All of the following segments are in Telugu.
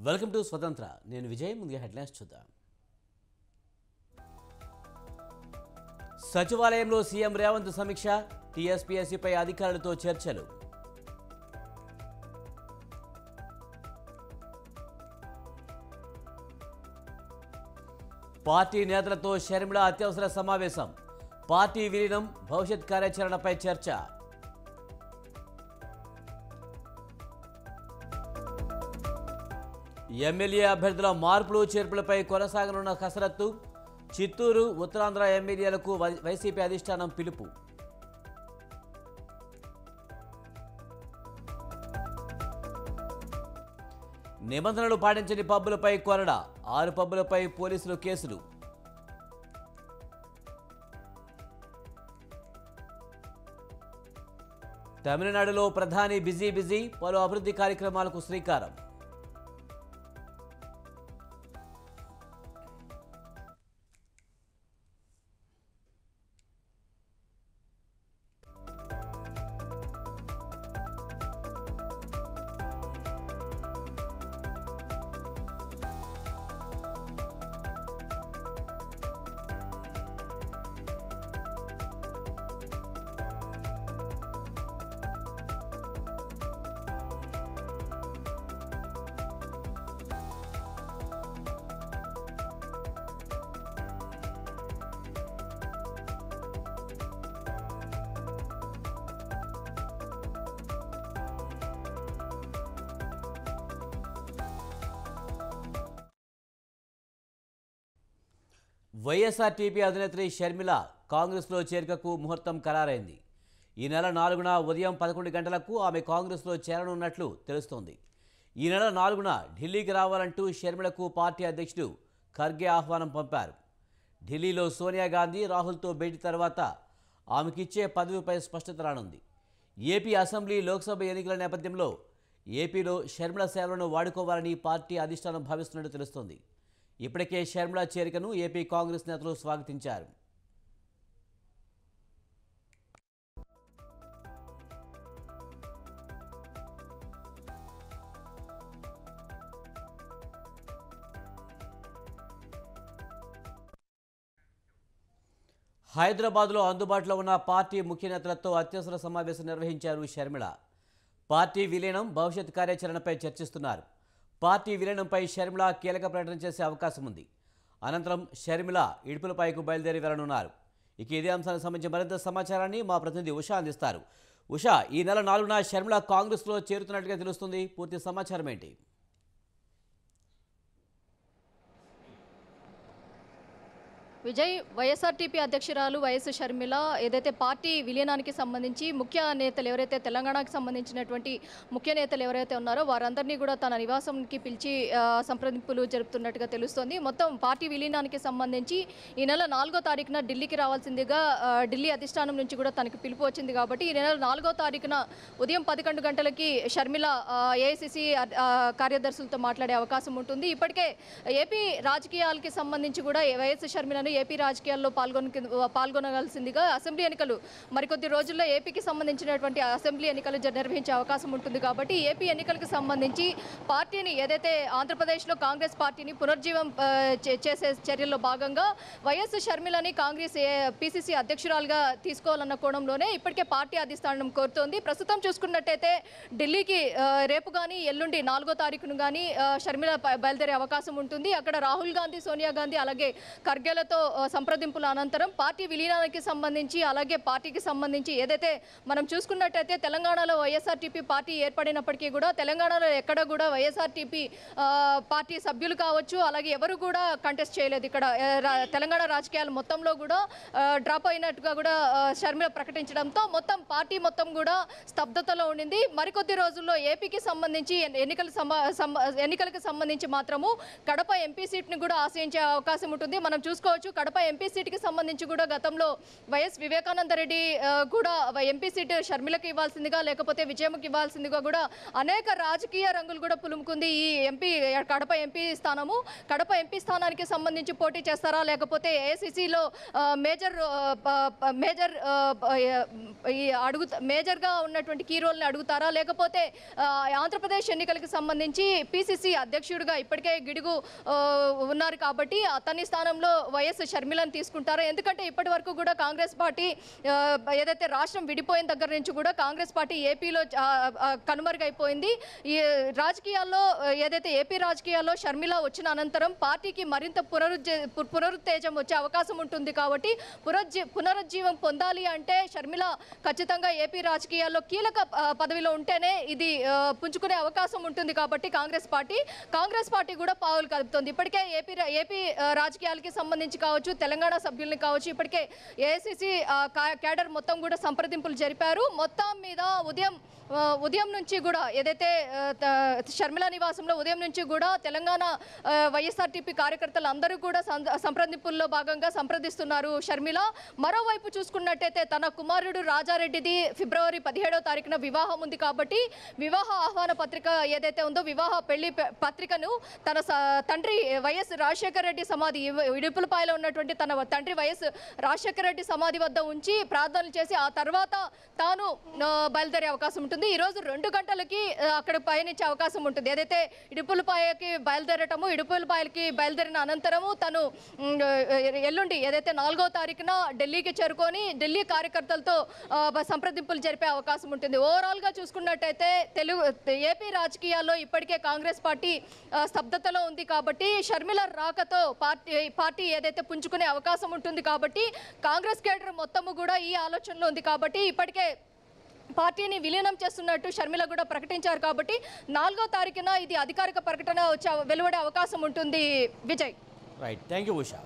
వెల్కమ్ టు స్వతంత్ర. నేను విజయ్. ముందుగా హెడ్లైన్స్ చూద్దాం. సచివాలయంలో సీఎం రేవంత్ సమీక్ష, టీఎస్పీఎస్సీపై అధికారులతో చర్చలు. పార్టీ నేతలతో షర్మిల అత్యవసర సమావేశం, పార్టీ విలీనం, భవిష్యత్ కార్యాచరణపై చర్చ. ఎమ్మెల్యే అభ్యర్థుల మార్పులు చేర్పులపై కొనసాగనున్న కసరత్తు, చిత్తూరు, ఉత్తరాంధ్ర ఎమ్మెల్యేలకు వైసీపీ అధిష్టానం పిలుపు. నిబంధనలు పాటించని పబ్బులపై కొరడ, 6 పబ్బులపై పోలీసులు కేసులు. తమిళనాడులో ప్రధాని బిజీ, పలు అభివృద్ధి కార్యక్రమాలకు శ్రీకారం. వైఎస్ఆర్టీపీ అధినేత్రి షర్మిల కాంగ్రెస్లో చేరికకు ముహూర్తం ఖరారైంది. ఈ నెల 4న ఉదయం 11 గంటలకు ఆమె కాంగ్రెస్లో చేరనున్నట్లు తెలుస్తోంది. ఈ నెల 4న ఢిల్లీకి రావాలంటూ షర్మిలకు పార్టీ అధ్యక్షుడు ఖర్గే ఆహ్వానం పంపారు. ఢిల్లీలో సోనియా గాంధీ, రాహుల్తో భేటీ తర్వాత ఆమెకిచ్చే పదవిపై స్పష్టత రానుంది. ఏపీ అసెంబ్లీ, లోక్సభ ఎన్నికల నేపథ్యంలో ఏపీలో షర్మిల సేవలను వాడుకోవాలని పార్టీ అధిష్టానం భావిస్తున్నట్టు తెలుస్తోంది. ఇప్పటికే షర్మిల చేరికను ఏపీ కాంగ్రెస్ నేతలు స్వాగతించారు. హైదరాబాద్లో అందుబాటులో ఉన్న పార్టీ ముఖ్య నేతలతో అత్యవసర సమావేశం నిర్వహించారు షర్మిల. పార్టీ విలీనం, భవిష్యత్ కార్యాచరణపై చర్చిస్తున్నారు. పార్టీ విలీనంపై షర్మిల కీలక ప్రకటన చేసే అవకాశం ఉంది. అనంతరం షర్మిల ఇడుపులపైకు బయలుదేరి వెళ్లనున్నారు. ఇక ఇదే అంశానికి సంబంధించి మరింత సమాచారాన్ని మా ప్రతినిధి ఉషా అందిస్తారు. ఉషా, ఈ నెల 4న షర్మిల కాంగ్రెస్లో చేరుతున్నట్టుగా తెలుస్తుంది. పూర్తి సమాచారం ఏంటి? విజయ్, వైఎస్ఆర్టీపీ అధ్యక్షురాలు వైఎస్ షర్మిల ఏదైతే పార్టీ విలీనానికి సంబంధించి ముఖ్య నేతలు ఎవరైతే తెలంగాణకు సంబంధించినటువంటి ముఖ్య నేతలు ఎవరైతే ఉన్నారో వారందరినీ కూడా తన నివాసంకి పిలిచి సంప్రదింపులు జరుపుతున్నట్టుగా తెలుస్తోంది. మొత్తం పార్టీ విలీనానికి సంబంధించి ఈ నెల 4వ తారీఖున ఢిల్లీకి రావాల్సిందిగా ఢిల్లీ అధిష్టానం నుంచి కూడా తనకు పిలుపు వచ్చింది. కాబట్టి ఈ నెల 4వ తారీఖున ఉదయం 11 గంటలకి షర్మిల ఏఐసిసి కార్యదర్శులతో మాట్లాడే అవకాశం ఉంటుంది. ఇప్పటికే ఏపీ రాజకీయాలకి సంబంధించి కూడా వైఎస్ షర్మిలను ఏపీ రాజకీయాల్లో పాల్గొనవలసిందిగా అసెంబ్లీ ఎన్నికలు మరికొద్ది రోజుల్లో ఏపీకి సంబంధించినటువంటి అసెంబ్లీ ఎన్నికలు నిర్వహించే అవకాశం ఉంటుంది. కాబట్టి ఏపీ ఎన్నికలకు సంబంధించి పార్టీని ఏదైతే ఆంధ్రప్రదేశ్లో కాంగ్రెస్ పార్టీని పునర్జీవం చేసే చర్యల్లో భాగంగా వైఎస్ షర్మిలని కాంగ్రెస్ పీసీసీ అధ్యక్షురాలుగా తీసుకోవాలన్న కోణంలోనే ఇప్పటికే పార్టీ అధిష్టానం కోరుతోంది. ప్రస్తుతం చూసుకున్నట్టయితే ఢిల్లీకి రేపు కానీ ఎల్లుండి 4వ తారీఖును కానీ షర్మిల బయలుదేరే అవకాశం ఉంటుంది. అక్కడ రాహుల్ గాంధీ, సోనియా గాంధీ అలాగే ఖర్గేలతో సంప్రదింపుల అనంతరం పార్టీ విలీనానికి సంబంధించి అలాగే పార్టీకి సంబంధించి ఏదైతే మనం చూసుకున్నట్టయితే తెలంగాణలో వైఎస్ఆర్టీపీ పార్టీ ఏర్పడినప్పటికీ కూడా తెలంగాణలో ఎక్కడ కూడా వైఎస్ఆర్టీపీ పార్టీ సభ్యులు కావచ్చు అలాగే ఎవరు కూడా కంటెస్ట్ చేయలేదు. ఇక్కడ తెలంగాణ రాజకీయాలు మొత్తంలో కూడా డ్రాప్ అయినట్టుగా కూడా షర్మిల ప్రకటించడంతో మొత్తం పార్టీ మొత్తం కూడా స్తబ్దతలో ఉండింది. మరికొద్ది రోజుల్లో ఏపీకి సంబంధించి ఎన్నికలకు సంబంధించి మాత్రము కడప ఎంపీ సీట్ని కూడా ఆశయించే అవకాశం ఉంటుంది. మనం చూసుకోవచ్చు కావచ్చు, కడప ఎంపీ సీటుకి సంబంధించి కూడా గతంలో వైఎస్ వివేకానంద రెడ్డి కూడా ఎంపీ సీటు షర్మిలకు ఇవ్వాల్సిందిగా లేకపోతే విజయమ్మకి ఇవ్వాల్సిందిగా కూడా అనేక రాజకీయ రంగులు కూడా పులుముకుంది ఈ ఎంపీ కడప ఎంపీ స్థానము. కడప ఎంపీ స్థానానికి సంబంధించి పోటీ చేస్తారా లేకపోతే ఏఐసిసిలో మేజర్గా ఉన్నటువంటి కీ రోల్ని అడుగుతారా లేకపోతే ఆంధ్రప్రదేశ్ ఎన్నికలకు సంబంధించి పిసిసి అధ్యక్షుడిగా ఇప్పటికే గిడుగు ఉన్నారు కాబట్టి అతని స్థానంలో వైఎస్ షర్మిలను తీసుకుంటారా? ఎందుకంటే ఇప్పటి వరకు కూడా కాంగ్రెస్ పార్టీ ఏదైతే రాష్ట్రం విడిపోయిన దగ్గర నుంచి కూడా కాంగ్రెస్ పార్టీ ఏపీలో కనుమరుగైపోయింది. ఈ రాజకీయాల్లో ఏదైతే ఏపీ రాజకీయాల్లో షర్మిల వచ్చిన అనంతరం పార్టీకి మరింత పునరుత్తేజం వచ్చే అవకాశం ఉంటుంది కాబట్టి పునరుజ్జీవం పొందాలి అంటే షర్మిల ఖచ్చితంగా ఏపీ రాజకీయాల్లో కీలక పదవిలో ఉంటేనే ఇది పుంజుకునే అవకాశం ఉంటుంది కాబట్టి కాంగ్రెస్ పార్టీ కూడా పావులు కలుపుతోంది. ఇప్పటికే ఏపీ రాజకీయాలకి సంబంధించి కావచ్చు, తెలంగాణ సభ్యుల్ని కావచ్చు, ఇప్పటికే ఏఐసిసి క్యాడర్ మొత్తం కూడా సంప్రదింపులు జరిపారు. మొత్తం మీద ఉదయం నుంచి కూడా ఏదైతే షర్మిల నివాసంలో ఉదయం నుంచి కూడా తెలంగాణ వైఎస్ఆర్టీపీ కార్యకర్తలు అందరూ కూడా సంప్రదింపుల్లో భాగంగా సంప్రదిస్తున్నారు షర్మిల. మరోవైపు చూసుకున్నట్టయితే తన కుమారుడు రాజారెడ్డిది ఫిబ్రవరి 17వ తారీఖున వివాహం ఉంది కాబట్టి వివాహ ఆహ్వాన పత్రిక ఏదైతే ఉందో వివాహ పెళ్లి పత్రికను తన తండ్రి వైఎస్ రాజశేఖర రెడ్డి సమాధి ఇడుపులపాయలో ఉన్నటువంటి తన తండ్రి వైఎస్ రాజశేఖర రెడ్డి సమాధి వద్ద ఉంచి ప్రార్థనలు చేసి ఆ తర్వాత తాను బయలుదేరే అవకాశం ఉంటుంది. ఈరోజు 2 గంటలకి అక్కడ పయనించే అవకాశం ఉంటుంది. ఏదైతే ఇడుపులపాయకి బయలుదేరటము, ఇడుపులపాయలకి బయలుదేరిన అనంతరము తను ఎల్లుండి ఏదైతే 4వ తారీఖున ఢిల్లీకి చేరుకొని ఢిల్లీ కార్యకర్తలతో సంప్రదింపులు జరిపే అవకాశం ఉంటుంది. ఓవరాల్గా చూసుకున్నట్టయితే ఏపీ రాజకీయాల్లో ఇప్పటికే కాంగ్రెస్ పార్టీ స్తబ్దతలో ఉంది కాబట్టి షర్మిల రాకతో పార్టీ ఏదైతే పుంజుకునే అవకాశం ఉంటుంది కాబట్టి కాంగ్రెస్ కేడర్ మొత్తము కూడా ఈ ఆలోచనలో ఉంది కాబట్టి ఇప్పటికే పార్టీని విలీనం చేస్తున్నట్టు షర్మిల కూడా ప్రకటించారు కాబట్టి 4వ తారీఖున ఇది అధికారిక ప్రకటన వెలువడే అవకాశం ఉంటుంది. Vijay, right, thank you Usha.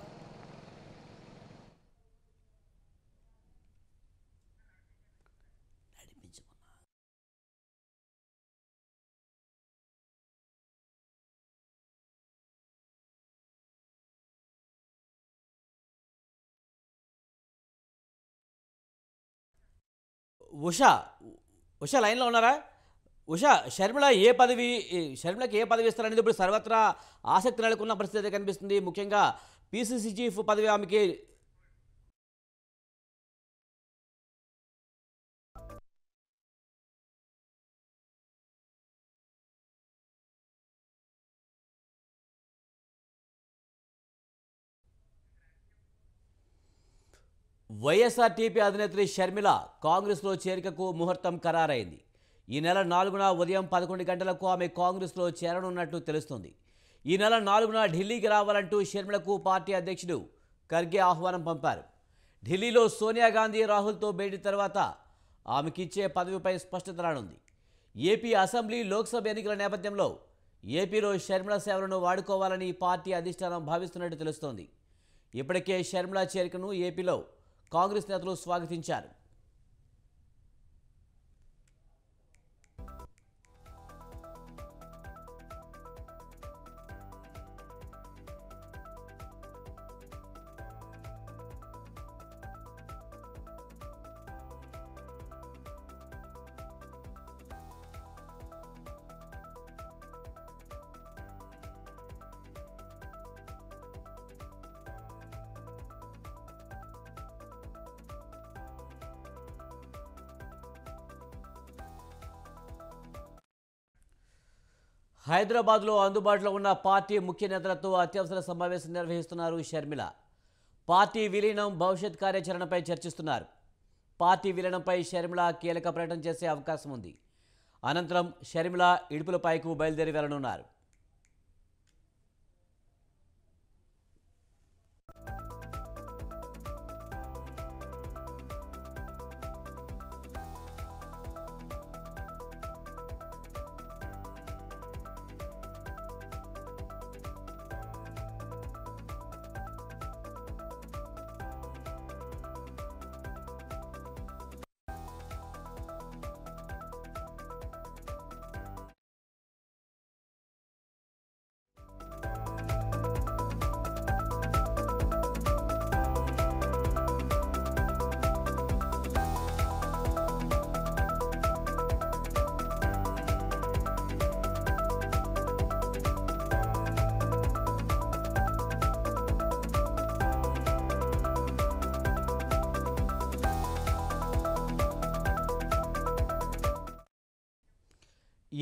Usha లైన్లో ఉన్నారా? ఉషా, షర్మిలకి ఏ పదవి ఇస్తారనేది ఇప్పుడు సర్వత్రా ఆసక్తి నెలకొన్న పరిస్థితి అయితే కనిపిస్తుంది. ముఖ్యంగా పిసిసి చీఫ్ పదవి ఆమెకి వైఎస్ఆర్టీపీ అధినేత్రి షర్మిల కాంగ్రెస్లో చేరికకు ముహూర్తం ఖరారైంది. ఈ నెల 4న ఉదయం 11 గంటలకు ఆమె కాంగ్రెస్లో చేరనున్నట్లు తెలుస్తుంది. ఈ నెల 4న ఢిల్లీకి రావాలంటూ షర్మిలకు పార్టీ అధ్యక్షుడు ఖర్గే ఆహ్వానం పంపారు. ఢిల్లీలో సోనియా గాంధీ, రాహుల్తో భేటీ తర్వాత ఆమెకిచ్చే పదవిపై స్పష్టత రానుంది. ఏపీ అసెంబ్లీ, లోక్సభ ఎన్నికల నేపథ్యంలో ఏపీలో షర్మిల సేవలను వాడుకోవాలని పార్టీ అధిష్టానం భావిస్తున్నట్టు తెలుస్తోంది. ఇప్పటికే షర్మిల చేరికను ఏపీలో కాంగ్రెస్ నేతలు స్వాగతించారు. హైదరాబాద్లో అందుబాటులో ఉన్న పార్టీ ముఖ్య నేతలతో అత్యవసర సమావేశం నిర్వహిస్తున్నారు షర్మిల. పార్టీ విలీనం, భవిష్యత్ కార్యాచరణపై చర్చిస్తున్నారు. పార్టీ విలీనంపై షర్మిల కీలక ప్రకటన చేసే అవకాశం ఉంది. అనంతరం షర్మిల ఇడుపులపాయకు బయలుదేరి వెళ్లనున్నారు.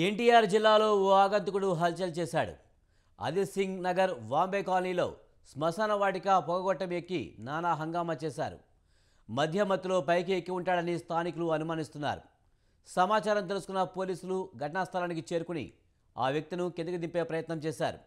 ఎన్టీఆర్ జిల్లాలో ఓ ఆగంతుకుడు హల్చల్ చేశాడు. అదిత్ సింగ్ నగర్ వాంబే కాలనీలో శ్మశాన వాటిక పొగగొట్టం ఎక్కి నానా హంగామా చేశారు. మధ్యమత్తులో పైకి ఎక్కి ఉంటాడని స్థానికులు అనుమానిస్తున్నారు. సమాచారం తెలుసుకున్న పోలీసులు ఘటనా స్థలానికి చేరుకుని ఆ వ్యక్తిని కిందకి దింపే ప్రయత్నం చేశారు.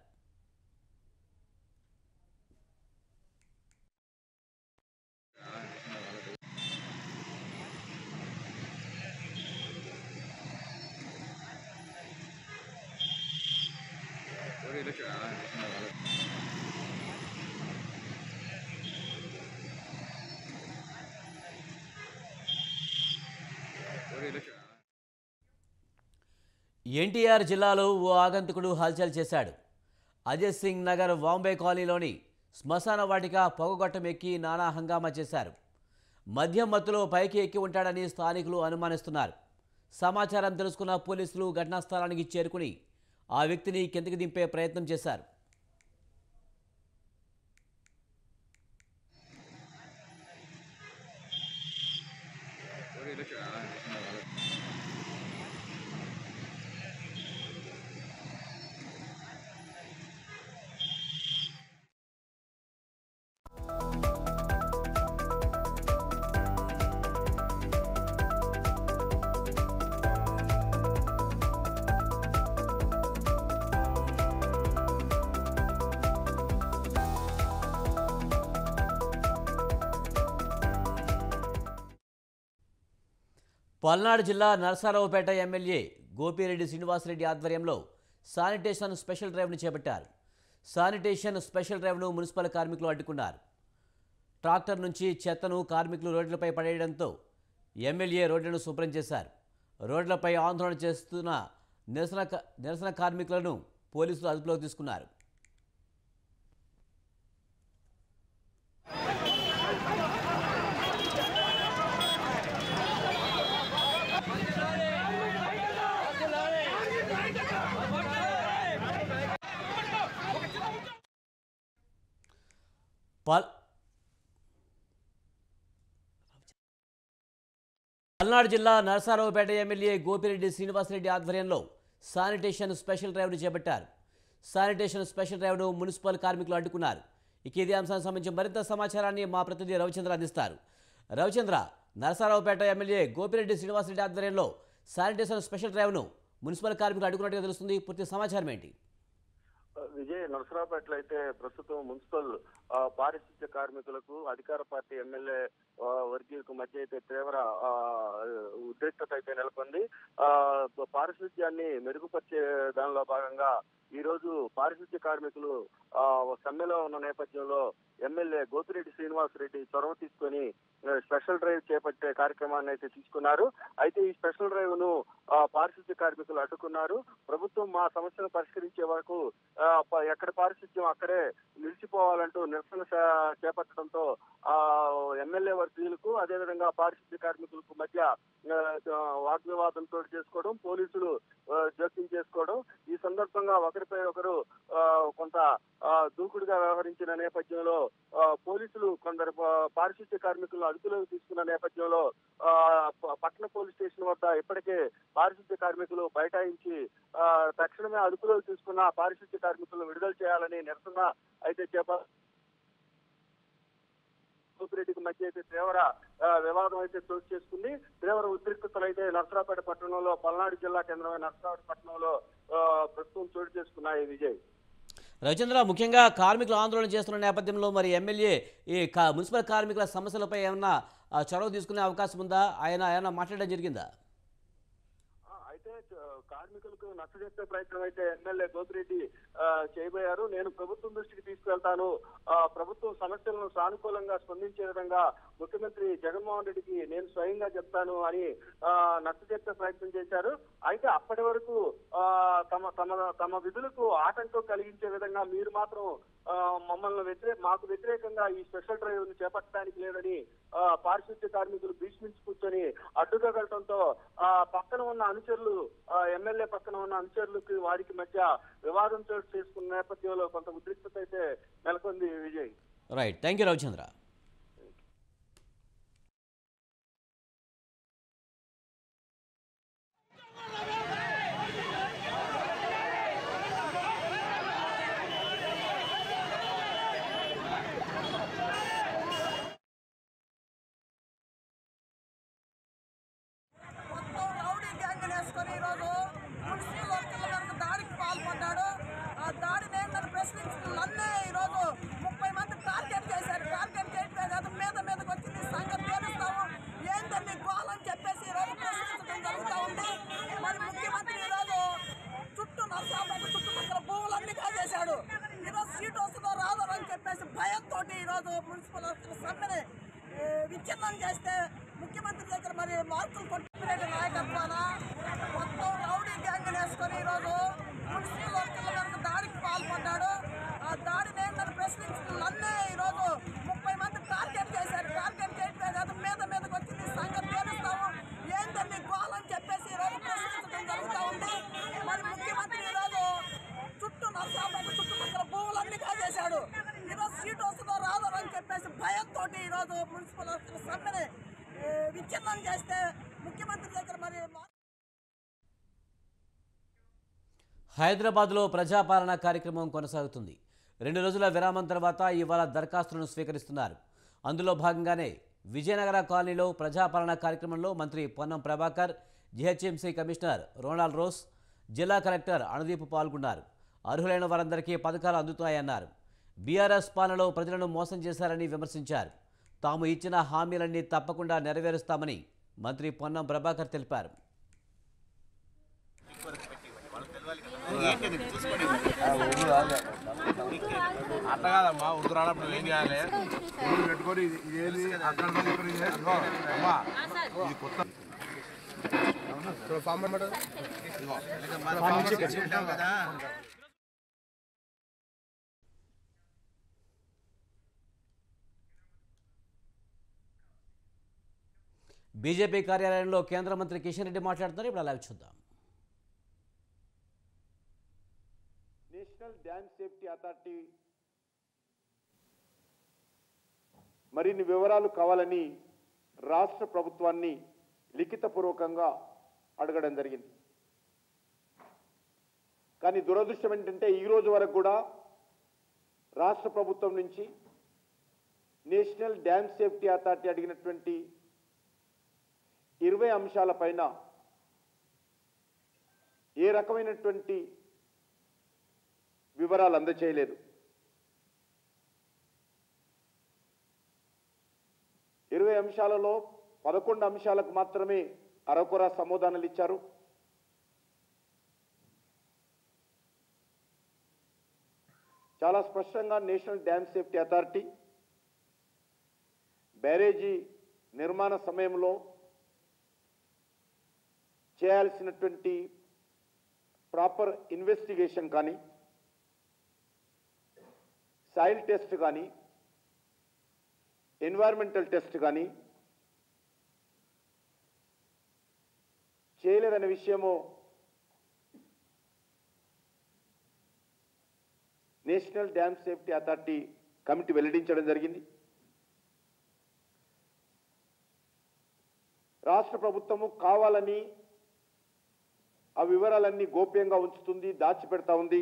ఎన్టీఆర్ జిల్లాలో ఓ ఆగంతుకుడు హల్చల్ చేశాడు. అజిత్ సింగ్ నగర్ వాంబే కాలనీలోని శ్మశాన వాటిక పొగగొట్టం ఎక్కి నానా హంగామా చేశారు. మద్యం మత్తులో పైకి ఎక్కి ఉంటాడని స్థానికులు అనుమానిస్తున్నారు. సమాచారం తెలుసుకున్న పోలీసులు ఘటనా స్థలానికి చేరుకుని ఆ వ్యక్తిని కిందకి దింపే ప్రయత్నం చేశారు. పల్నాడు జిల్లా నరసరావుపేట ఎమ్మెల్యే గోపిరెడ్డి శ్రీనివాసరెడ్డి ఆధ్వర్యంలో శానిటేషన్ స్పెషల్ డ్రైవ్ను చేపట్టారు. శానిటేషన్ స్పెషల్ డ్రైవ్ను మున్సిపల్ కార్మికులు అడ్డుకున్నారు. ట్రాక్టర్ నుంచి చెత్తను కార్మికులు రోడ్లపై పడేయడంతో ఎమ్మెల్యే రోడ్లను శుభ్రం చేశారు. రోడ్లపై ఆందోళన చేస్తున్న నిరసన కార్మికులను పోలీసులు అదుపులోకి తీసుకున్నారు. పల్నాడు జిల్లా నరసరావుపేట ఎమ్మెల్యే గోపిరెడ్డి శ్రీనివాసరెడ్డి ఆధ్వర్యంలో శానిటేషన్ స్పెషల్ డ్రైవ్ను చేపట్టారు. శానిటేషన్ స్పెషల్ డ్రైవ్ను మున్సిపల్ కార్మికులు అడ్డుకున్నారు. ఇక ఇదే అంశానికి సంబంధించి మరింత సమాచారాన్ని మా ప్రతినిధి రవిచంద్ర అందిస్తారు. రవిచంద్ర, నరసరావుపేట ఎమ్మెల్యే గోపిరెడ్డి శ్రీనివాసరెడ్డి ఆధ్వర్యంలో శానిటేషన్ స్పెషల్ డ్రైవ్ను మున్సిపల్ కార్మికులు అడ్డుకున్నట్టుగా తెలుస్తుంది. పూర్తి సమాచారం ఏంటి? విజయ్, నరసరావుపేటలో అయితే ప్రస్తుతం మున్సిపల్ పారిశుద్ధ్య కార్మికులకు అధికార పార్టీ ఎమ్మెల్యే వర్గీయులకు మధ్య అయితే తీవ్ర ఉద్రిక్తత అయితే నెలకొంది. పారిశుద్ధ్యాన్ని మెరుగుపరిచే దానిలో భాగంగా ఈ రోజు పారిశుద్ధ్య కార్మికులు సమ్మెలో ఉన్న నేపథ్యంలో ఎమ్మెల్యే గోపిరెడ్డి శ్రీనివాసరెడ్డి చొరవ తీసుకొని స్పెషల్ డ్రైవ్ చేపట్టే కార్యక్రమాన్ని అయితే తీసుకున్నారు. అయితే ఈ స్పెషల్ డ్రైవ్ ను పారిశుద్ధ్య కార్మికులు అడ్డుకున్నారు. ప్రభుత్వం మా సమస్యను పరిష్కరించే వరకు ఎక్కడ పారిశుద్ధ్యం అక్కడే నిలిచిపోవాలంటూ నిరసన చేపట్టడంతో ఎమ్మెల్యే వర్గీయులకు అదేవిధంగా పారిశుద్ధ్య కార్మికులకు మధ్య వాగ్వివాదం చోటు చేసుకోవడం, పోలీసులు జోక్యం చేసుకోవడం, ఈ సందర్భంగా ఒకరిపై ఒకరు కొంత దూకుడుగా వ్యవహరించిన నేపథ్యంలో పోలీసులు కొందరు పారిశుద్ధ్య కార్మికులను అదుపులోకి తీసుకున్న నేపథ్యంలో పట్టణ పోలీస్ స్టేషన్ వద్ద ఇప్పటికే పారిశుద్ధ్య కార్మికులు బైఠాయించి తక్షణమే అదుపులోకి తీసుకున్న పారిశుద్ధ్య కార్మికులను విడుదల చేయాలని నిరసన అయితే గోపిరెడ్డికి మధ్య అయితే తీవ్ర వివాదం అయితే చోటు చేసుకుంది. తీవ్ర ఉద్రిక్తతలు అయితే నరసరావుపేట పట్టణంలో, పల్నాడు జిల్లా కేంద్రమైన నరసరావుపేట పట్టణంలో ప్రస్తుతం చోటు చేసుకున్నాయి. విజయ్, రవిచంద్ర, ముఖ్యంగా కార్మికులు ఆందోళన చేస్తున్న నేపథ్యంలో మరి ఎమ్మెల్యే ఈ మున్సిపల్ కార్మికుల సమస్యలపై ఏమన్నా చొరవ తీసుకునే అవకాశం ఉందా? ఆయన ఏమన్నా మాట్లాడడం జరిగిందా? అయితే కార్మికులకు నచ్చజెప్పే ప్రయత్నం అయితే ఎమ్మెల్యే గోపిరెడ్డి చేయబోయారు. నేను ప్రభుత్వం దృష్టికి తీసుకువెళ్తాను, ప్రభుత్వం సమస్యలను సానుకూలంగా స్పందించే విధంగా ముఖ్యమంత్రి జగన్మోహన్ రెడ్డికి నేను స్వయంగా చెప్తాను అని నచ్చజెప్పే ప్రయత్నం చేశారు. అయితే అప్పటి వరకు తమ విధులకు ఆటంకం కలిగించే విధంగా మీరు మాత్రం మాకు వ్యతిరేకంగా ఈ స్పెషల్ డ్రైవ్ ను చేపట్టడానికి లేదని పారిశుద్ధ్య కార్మికులు భీష్మించి కూర్చొని అడ్డుకోగలటంతో పక్కన ఉన్న అనుచరులు, ఎమ్మెల్యే పక్కన ఉన్న అనుచరులకు వారికి మధ్య వివాదం చోటు చేసుకున్న నేపథ్యంలో కొంత ఉద్రిక్తత అయితే నెలకొంది. Vijay, right, thank you Ravichandra. భయంతో ఈరోజు మున్సిపల్ సమ్మెని విచ్ఛిన్నం చేస్తే ముఖ్యమంత్రి దగ్గర మరి మార్కులు కొట్టిన నాయకత్వాన మొత్తం రౌడీ గ్యాంగ్ వేసుకొని ఈరోజు మున్సిపల్ వర్కర్ల వరకు దాడికి పాల్పడ్డాడు. ఆ దాడిని ఏంటని ప్రశ్నించుకున్నన్నే ఈరోజు 30 మంది టార్గెట్ చేశారు. టార్గెట్ చేయడమే కాదు మీదకి వచ్చింది సంగతి తెలుస్తాము ఏంటని గోలని చెప్పేసి ఈరోజు ప్రశ్నించడం జరుగుతూ ఉంది. మరి ముఖ్యమంత్రి ఈరోజు నరసాపేట చుట్టుపక్కల భూములన్నీ కాజేశాడు. ఈరోజు సీటు వస్తుందో రాదో అని చెప్పేసి భయంతో ఈరోజు మున్సిపల్ సమ్మెని విచ్ఛిన్నం చేస్తే ముఖ్యమంత్రి దగ్గర మరి హైదరాబాద్లో ప్రజాపాలన కార్యక్రమం కొనసాగుతుంది. 2 రోజుల విరామం తర్వాత ఇవాళ దరఖాస్తులను స్వీకరిస్తున్నారు. అందులో భాగంగానే విజయనగర కాలనీలో ప్రజాపాలన కార్యక్రమంలో మంత్రి Ponnam Prabhakar, GHMC commissioner Ronald Ross, జిల్లా కలెక్టర్ అణుదీప్ పాల్గొన్నారు. అర్హులైన వారందరికీ పథకాలు అందుతాయన్నారు. బీఆర్ఎస్ పాలనలో ప్రజలను మోసం చేశారని విమర్శించారు. తాము ఇచ్చిన హామీలన్నీ తప్పకుండా నెరవేరుస్తామని మంత్రి పొన్నం ప్రభాకర్ తెలిపారు. అట్లా కాదమ్మా, ఉర్దూ రానప్పుడు ఏం చేయాలి పెట్టుకొని ఇది కొత్త బీజేపీ కార్యాలయంలో కేంద్ర మంత్రి కిషన్ రెడ్డి మాట్లాడుతున్నారు. ఇప్పుడు అలా చూద్దాం. నేషనల్ డ్యామ్ సేఫ్టీ అథారిటీ మరిన్ని వివరాలు కావాలని రాష్ట్ర ప్రభుత్వాన్ని లిఖితపూర్వకంగా అడగడం జరిగింది. కానీ దురదృష్టం ఏంటంటే ఈ రోజు వరకు కూడా రాష్ట్ర ప్రభుత్వం నుంచి నేషనల్ డ్యామ్ సేఫ్టీ అథారిటీ అడిగినటువంటి 20 అంశాలపైన ఏ రకమైనటువంటి వివరాలు అందజేయలేదు. 20 అంశాలలో 11 అంశాలకు మాత్రమే అరకొర సమాధానాలు ఇచ్చారు. చాలా స్పష్టంగా national dam safety authority barrage నిర్మాణ సమయంలో చేయాల్సినటువంటి ప్రాపర్ ఇన్వెస్టిగేషన్ కానీ, సాయిల్ టెస్ట్ కానీ, ఎన్వైరన్మెంటల్ టెస్ట్ కానీ చేయలేదనే విషయము national dam safety authority committee వెల్లడించడం జరిగింది. రాష్ట్ర ప్రభుత్వము కావాలని ఆ వివరాలన్నీ గోప్యంగా ఉంచుతుంది, దాచిపెడతా ఉంది.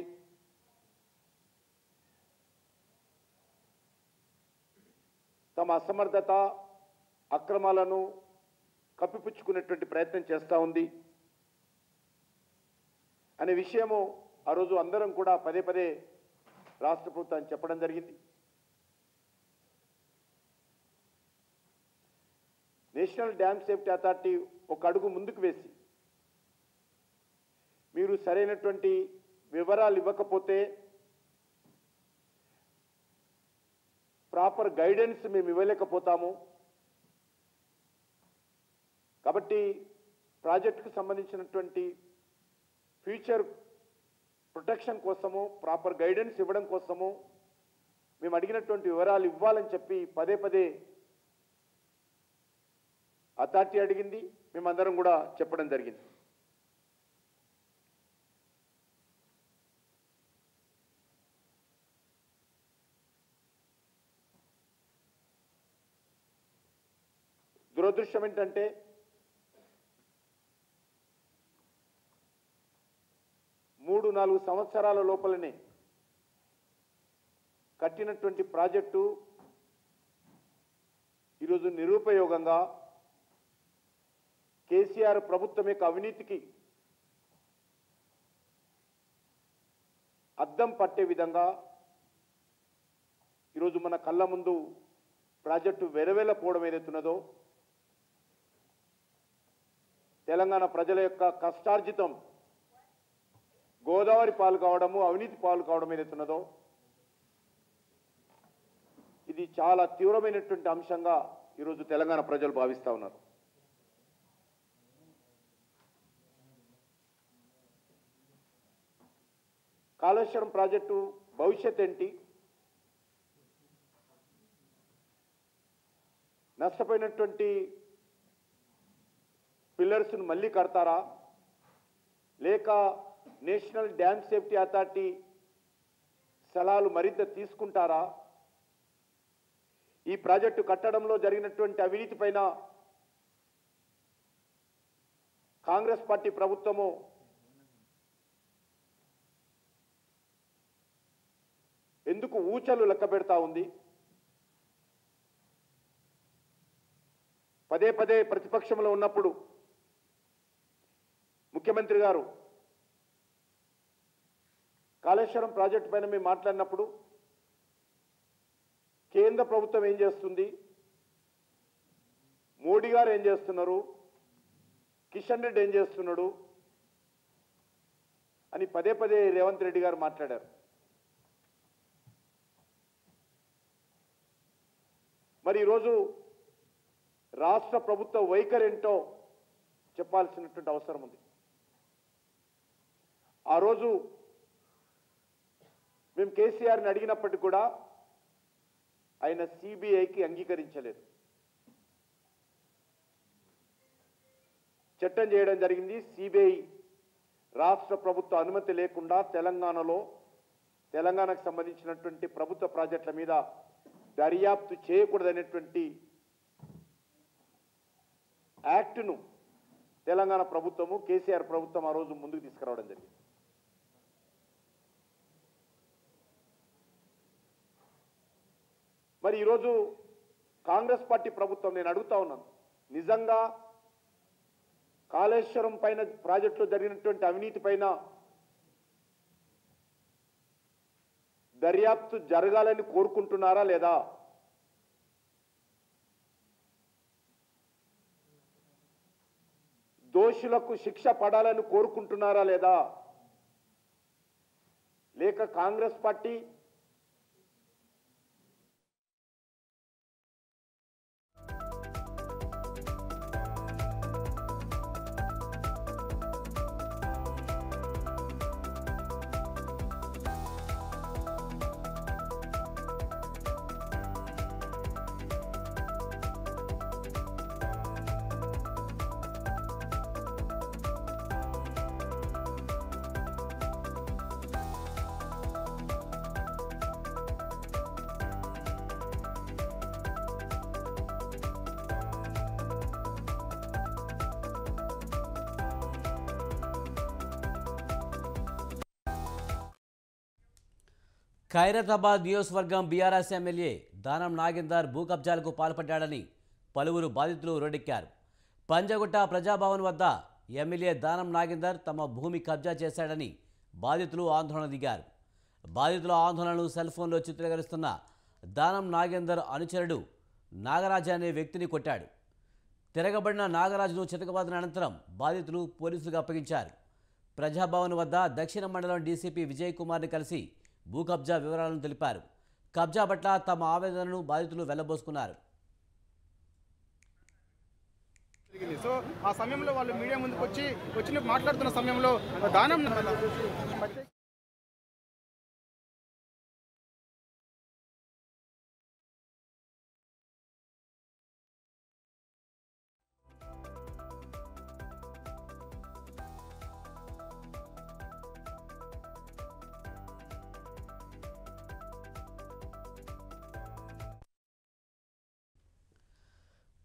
తమ అసమర్థత, అక్రమాలను కప్పిపుచ్చుకునేటువంటి ప్రయత్నం చేస్తూ ఉంది అనే విషయము ఆ రోజు అందరం కూడా పదే పదే రాష్ట్ర ప్రభుత్వాన్ని చెప్పడం జరిగింది. నేషనల్ డ్యామ్ సేఫ్టీ అథారిటీ ఒక అడుగు ముందుకు వేసి మీరు సరైనటువంటి వివరాలు ఇవ్వకపోతే ప్రాపర్ గైడెన్స్ మేము ఇవ్వలేకపోతాము, కాబట్టి ప్రాజెక్టుకు సంబంధించినటువంటి ఫ్యూచర్ ప్రొటెక్షన్ కోసము, ప్రాపర్ గైడెన్స్ ఇవ్వడం కోసము మేము అడిగినటువంటి వివరాలు ఇవ్వాలని చెప్పి పదే పదే అథారిటీ అడిగింది. మేమందరం కూడా చెప్పడం జరిగింది. దురదృష్టం ఏంటంటే మూడు 4 సంవత్సరాల లోపలనే కట్టినటువంటి ప్రాజెక్టు ఈరోజు నిరుపయోగంగా కేసీఆర్ ప్రభుత్వం యొక్క అవినీతికి అద్దం పట్టే విధంగా ఈరోజు మన కళ్ళ ముందు ప్రాజెక్టు వెరవెలపోవడం ఏదైతున్నదో, తెలంగాణ ప్రజల యొక్క కష్టార్జితం గోదావరి పాలు కావడము, అవినీతి పాలు కావడం ఏదైతున్నదో ఇది చాలా తీవ్రమైనటువంటి అంశంగా ఈరోజు తెలంగాణ ప్రజలు భావిస్తూ ఉన్నారు. కాళేశ్వరం ప్రాజెక్టు భవిష్యత్ ఏంటి? నష్టపోయినటువంటి పిల్లర్స్ను మళ్ళీ కడతారా, లేక నేషనల్ డ్యామ్ సేఫ్టీ అథారిటీ స్థలాలు మరింత తీసుకుంటారా? ఈ ప్రాజెక్టు కట్టడంలో జరిగినటువంటి అవినీతి పైన కాంగ్రెస్ పార్టీ ప్రభుత్వము ఎందుకు ఊచలు లెక్క పెడతా ఉంది? పదే పదే ప్రతిపక్షంలో ఉన్నప్పుడు ముఖ్యమంత్రి గారు కాళేశ్వరం ప్రాజెక్టు పైన మేము మాట్లాడినప్పుడు కేంద్ర ప్రభుత్వం ఏం చేస్తుంది, మోడీ గారు ఏం చేస్తున్నారు, కిషన్ రెడ్డి ఏం చేస్తున్నాడు అని పదే పదే రేవంత్ రెడ్డి గారు మాట్లాడారు. మరి ఈరోజు రాష్ట్ర ప్రభుత్వ వైఖరి ఏంటో చెప్పాల్సినటువంటి అవసరం ఉంది. ఆ రోజు మేము కేసీఆర్ని అడిగినప్పటికీ కూడా ఆయన సిబిఐకి అంగీకరించలేదు. చట్టం చేయడం జరిగింది. సిబిఐ రాష్ట్ర ప్రభుత్వ అనుమతి లేకుండా తెలంగాణకు సంబంధించినటువంటి ప్రభుత్వ ప్రాజెక్టుల మీద దర్యాప్తు చేయకూడదనేటువంటి యాక్ట్ను తెలంగాణ ప్రభుత్వము, కేసీఆర్ ప్రభుత్వం ఆ రోజు ముందుకు తీసుకురావడం జరిగింది. మరి ఈరోజు కాంగ్రెస్ పార్టీ ప్రభుత్వం, నేను అడుగుతా ఉన్నాను, నిజంగా కాళేశ్వరం పైన ప్రాజెక్టులో జరిగినటువంటి అవినీతి పైన దర్యాప్తు జరగాలని కోరుకుంటున్నారా లేదా? దోషులకు శిక్ష పడాలని కోరుకుంటున్నారా లేదా? లేక కాంగ్రెస్ పార్టీ ఖైరతాబాద్ నియోజకవర్గం బీఆర్ఎస్ ఎమ్మెల్యే దానం నాగేందర్ భూ కబ్జాలకు పాల్పడ్డాడని పలువురు బాధితులు రోడ్డెక్కారు. పంజగుట్ట ప్రజాభవన్ వద్ద ఎమ్మెల్యే దానం నాగేందర్ తమ భూమి కబ్జా చేశాడని బాధితులు ఆందోళన దిగారు. బాధితుల ఆందోళనను సెల్ ఫోన్లో చిత్రీకరిస్తున్న దానం నాగేందర్ అనుచరుడు నాగరాజు అనే వ్యక్తిని కొట్టాడు. తిరగబడిన నాగరాజును చితకబాదిన అనంతరం బాధితులు పోలీసులకు అప్పగించారు. ప్రజాభవన్ వద్ద దక్షిణ మండలం డీసీపీ విజయ్ కుమార్ని కలిసి భూ కబ్జా వివరాలను తెలిపారు. కబ్జా పట్ల తమ ఆవేదనను బాధితులు వెళ్లబోసుకున్నారు. సో ఆ సమయంలో వాళ్ళు మీడియా ముందుకు వచ్చి మాట్లాడుతున్న సమయంలో దానం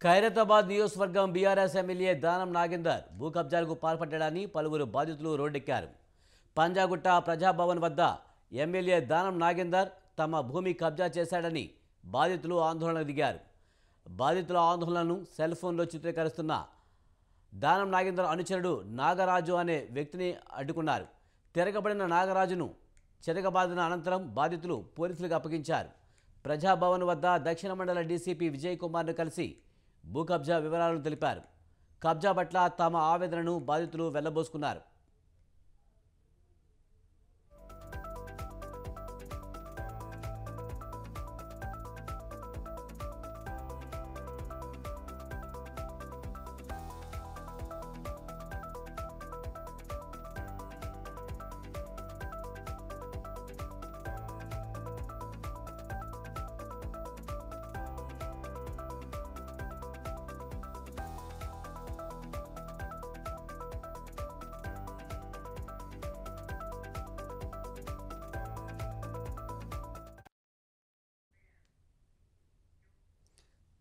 ఖైరతాబాద్ నియోజకవర్గం బీఆర్ఎస్ ఎమ్మెల్యే దానం నాగేందర్ భూ కబ్జాలకు పాల్పడ్డాడని పలువురు బాధితులు రోడ్డెక్కారు. పంజాగుట్ట ప్రజాభవన్ వద్ద ఎమ్మెల్యే దానం నాగేందర్ తమ భూమి కబ్జా చేశాడని బాధితులు ఆందోళన దిగారు. బాధితుల ఆందోళనను సెల్ ఫోన్లో చిత్రీకరిస్తున్న దానం నాగేందర్ అనుచరుడు నాగరాజు అనే వ్యక్తిని అడ్డుకున్నారు. తిరగబడిన నాగరాజును చితకబాదిన అనంతరం బాధితులు పోలీసులకు అప్పగించారు. ప్రజాభవన్ వద్ద దక్షిణ మండల డీసీపీ విజయ్ కుమార్ను కలిసి భూ కబ్జా వివరాలను తెలిపారు. కబ్జా పట్ల తమ ఆవేదనను బాధితులు వెళ్లబోసుకున్నారు.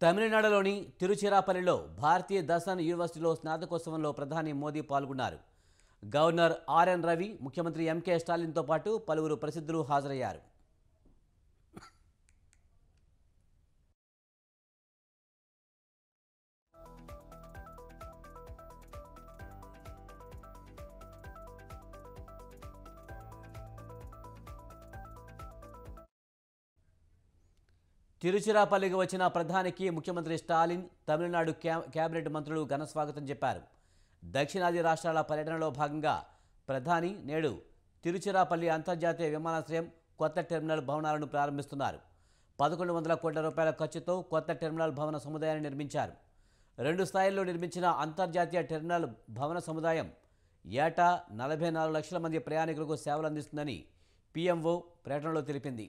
తమిళనాడులోని తిరుచిరాపల్లిలో భారతీయ దర్శన్ యూనివర్సిటీలో స్నాతకోత్సవంలో ప్రధాని మోదీ పాల్గొన్నారు. గవర్నర్ ఆర్ఎన్ రవి, ముఖ్యమంత్రి ఎంకే స్టాలిన్తో పాటు పలువురు ప్రసిద్ధులు హాజరయ్యారు. తిరుచిరాపల్లికి వచ్చిన ప్రధానికి ముఖ్యమంత్రి స్టాలిన్, తమిళనాడు కేబినెట్ మంత్రులు ఘన స్వాగతం చెప్పారు. దక్షిణాది రాష్ట్రాల పర్యటనలో భాగంగా ప్రధాని నేడు తిరుచిరాపల్లి అంతర్జాతీయ విమానాశ్రయం కొత్త టెర్మినల్ భవనాలను ప్రారంభిస్తున్నారు. 1100 కోట్ల రూపాయల ఖర్చుతో కొత్త టెర్మినల్ భవన సముదాయాన్ని నిర్మించారు. 2 స్థాయిల్లో నిర్మించిన అంతర్జాతీయ టెర్మినల్ భవన సముదాయం ఏటా 44 లక్షల మంది ప్రయాణికులకు సేవలు అందిస్తుందని పీఎంఓ ప్రకటనలో తెలిపింది.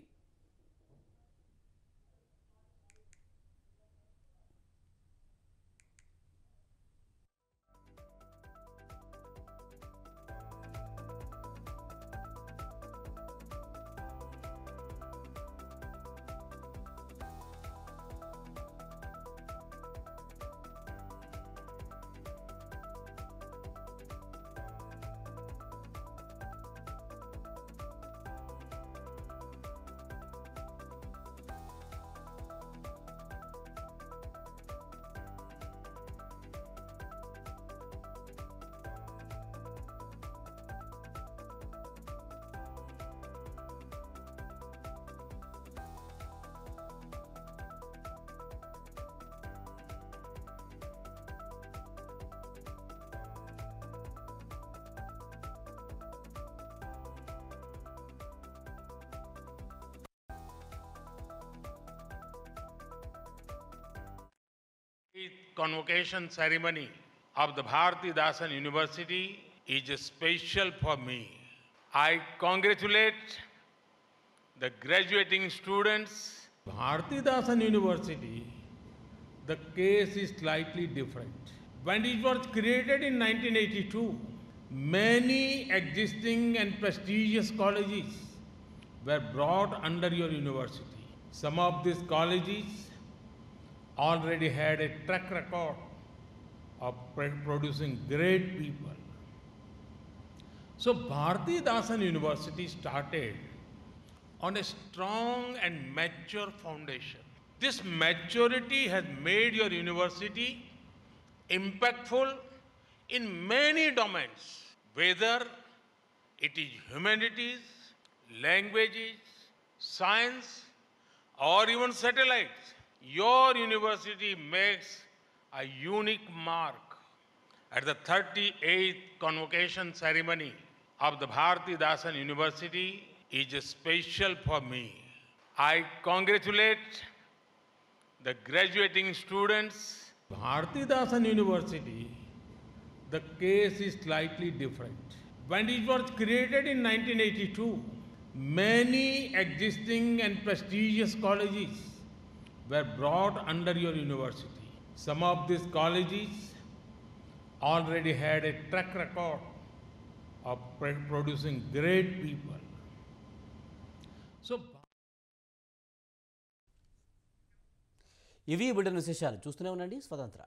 Convocation ceremony of the Bharati Dasan University is special for me. I congratulate the graduating students. Bharati Dasan University, the case is slightly different. When it was created in 1982, many existing and prestigious colleges were brought under your university. Some of these colleges already had a track record of producing great people. So Bharati Dasan University started on a strong and mature foundation. This maturity has made your university impactful in many domains, whether it is humanities, languages, science, or even satellites. Your university makes a unique mark. At the 38th convocation ceremony of the Bharati Dasan University is special for me. I congratulate the graduating students. Bharati Dasan University, the case is slightly different. When it was created in 1982, many existing and prestigious colleges were brought under your university. Some of these colleges already had a track record of producing great people. So, ఇవి బిడ్డ విశేషాలు చూస్తూనే ఉండండి స్వతంత్ర.